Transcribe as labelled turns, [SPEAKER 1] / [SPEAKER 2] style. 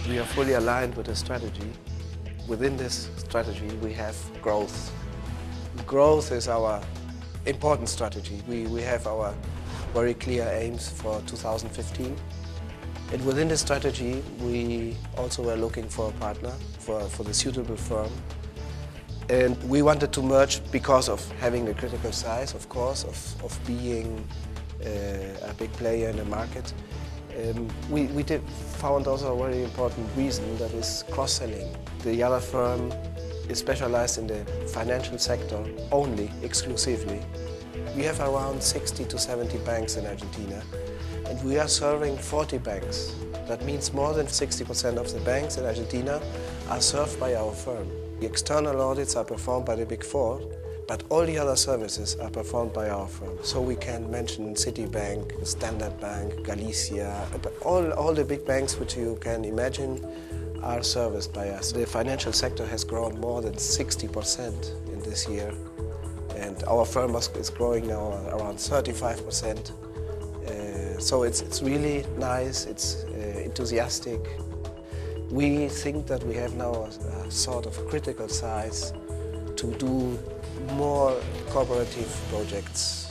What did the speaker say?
[SPEAKER 1] We are fully aligned with the strategy. Within this strategy, we have growth. Growth is our important strategy. We have our very clear aims for 2015. And within the strategy, we also were looking for a partner, for the suitable firm. And we wanted to merge because of having the critical size, of course, of being a big player in the market. We found also a very important reason, that is cross-selling. The other firm is specialized in the financial sector only, exclusively. We have around 60 to 70 banks in Argentina, and we are serving 40 banks. That means more than 60% of the banks in Argentina are served by our firm. The external audits are performed by the Big Four, but all the other services are performed by our firm. So we can mention Citibank, Standard Bank, Galicia, all the big banks which you can imagine are serviced by us. The financial sector has grown more than 60% in this year, and our firm is growing now around 35%. So it's really nice, it's enthusiastic. We think that we have now a sort of critical size to do more cooperative projects.